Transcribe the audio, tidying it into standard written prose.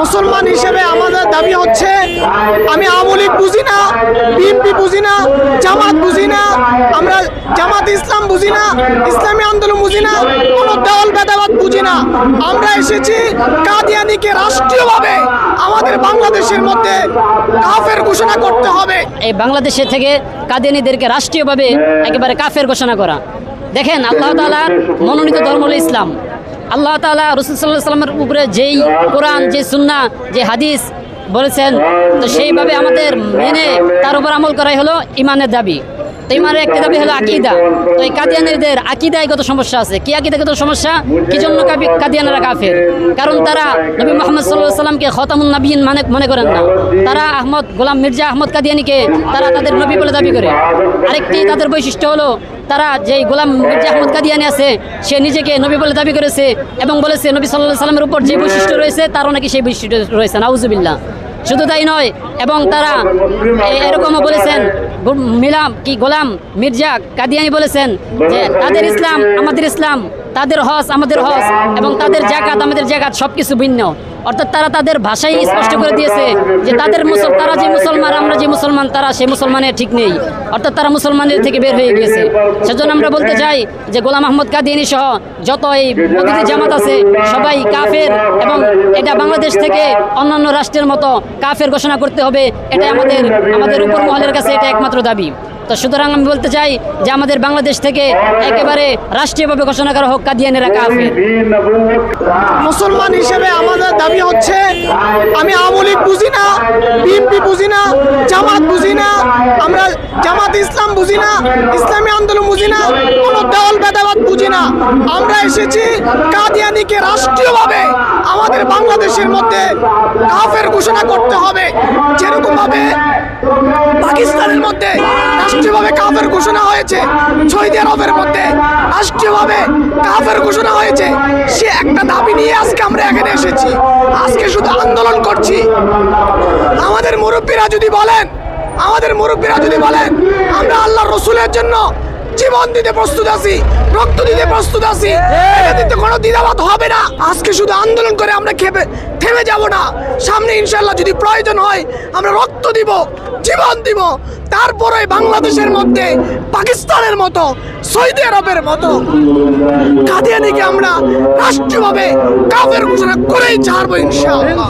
মুসলমান হিসেবে আমাদের দাবি হচ্ছে, আমি আওয়ামী লীগ বুঝি না, বিএনপি বুঝি না, জামাত বুঝি না, আমরা জামাত ইসলাম বুঝি না, ইসলামী আন্দোলন বুঝি না, কোনো দল ভেদাভেদ বুঝি না। আমরা এসেছি কাদিয়ানীকে রাষ্ট্রীয়ভাবে আমাদের বাংলাদেশের মধ্যে কাফের ঘোষণা করতে হবে। এই বাংলাদেশে থেকে কাদিয়ানীদেরকে রাষ্ট্রীয়ভাবে একেবারে কাফের ঘোষণা করা। দেখেন, আল্লাহ তাআলার মনোনীত ধর্ম হলো ইসলাম। আল্লাহ তাআলা রাসূল সাল্লাল্লাহু আলাইহি ওয়াসাল্লামের উপরে যেই কোরআন, যে সুন্নাহ, যে হাদিস বলেছেন, তো সেইভাবে আমাদের মেনে তার উপর আমল করাই হলো ইমানের দাবি। তো ইমানের একটি দাবি হলো আকীদা। তো এই কাদিয়ানীদের আকীদাগত সমস্যা আছে। কি আকীদাগত সমস্যা? কি জন্য কাদিয়ানীরা কাফের? কারণ তারা নবী মুহাম্মদ সাল্লাল্লাহু আলাইহি ওয়াসাল্লামকে খাতামুন নবিয়্যিন মনে করেন না। তারা গোলাম মির্জা আহমদ কাদিয়ানীকে তারা তাদের নবী বলে দাবি করে। আরেকটি তাদের বৈশিষ্ট্য হলো, তারা যেই গোলাম মির্জা আহমদ কাদিয়ানী আছে, সে নিজেকে নবী বলে দাবি করেছে এবং বলেছে নবী সাল্লাল্লাহু আলাইহি ওয়াসাল্লামের উপর যে বৈশিষ্ট্য রয়েছে তারও নাকি সেই বৈশিষ্ট্য রয়েছে। নাউজুবিল্লাহ। শুধু তাই নয়, এবং তারা এরকমও বলেছেন, গোলাম মির্জা কাদিয়ানী বলেছেন যে তাদের ইসলাম আমাদের ইসলাম, তাদের হজ আমাদের হজ, এবং তাদের জাকাত আমাদের জাকাত, সব কিছু ভিন্ন। অর্থাৎ তারা তাদের ভাষাই স্পষ্ট করে দিয়েছে যে তারা যে মুসলমান, আমরা যে মুসলমান, তারা সেই মুসলমানের ঠিক নেই। অর্থাৎ তারা মুসলমানের থেকে বের হয়ে গিয়েছে। সেজন্য আমরা বলতে চাই যে গোলাম আহমদ কাদিয়ানী সহ যত এই প্রতিটি জামাত আছে সবাই কাফের, এবং এটা বাংলাদেশ থেকে অন্যান্য রাষ্ট্রের মতো কাফের ঘোষণা করতে হবে। এটা আমাদের উপর মহলের কাছে এটা একমাত্র দাবি। তো সুতরাং আমি বলতে চাই যে আমাদের বাংলাদেশ থেকে একেবারে রাষ্ট্রীয়ভাবে ঘোষণা করা হোক কাদিয়ানীরা কাফের। মুসলমান হিসেবে আমাদের দাবি হচ্ছে, আমি আওয়ামী লীগ বুঝি না, বিএনপি বুঝি না, জামাত বুঝি না, আমরা জামাত ইসলাম বুঝি না, ইসলামী আন্দোলন বুঝি না, কোনো দল ভেদাভেদ বুঝি না। আমরা এসেছি কাদিয়ানীকে রাষ্ট্রীয়ভাবে আমাদের বাংলাদেশের মধ্যে কাফের ঘোষণা করতে হবে। যেরকম ভাবে পাকিস্তানের মধ্যে রাষ্ট্রীয়ভাবে কাফের ঘোষণা হয়েছে, সৌদি আরবের মধ্যে রাষ্ট্রীয়ভাবে কাফের ঘোষণা হয়েছে, সে একটা দাবি নিয়ে আজকে আমরা এখানে এসেছি। আজকে শুধু আন্দোলন করছি। আমাদের মুরব্বীরা যদি বলেন আমরা আল্লাহর রাসূলের জন্য জীবন দিতে প্রস্তুত আছি, রক্ত দিতে প্রস্তুত আছি, এটাতে কোনো দ্বিধাবোধ হবে না। আজকে শুধু আন্দোলন করে আমরা থেমে যাব না। সামনে ইনশাআল্লাহ যদি প্রয়োজন হয় আমরা রক্ত দিব, জীবন দিব। তারপরে বাংলাদেশের মধ্যে পাকিস্তানের মতো, সৌদি আরবের মতো কাদিয়ানীকে আমরা রাষ্ট্রীয়ভাবে কাফের ঘোষণা করেই ছাড়বো ইনশাআল্লাহ।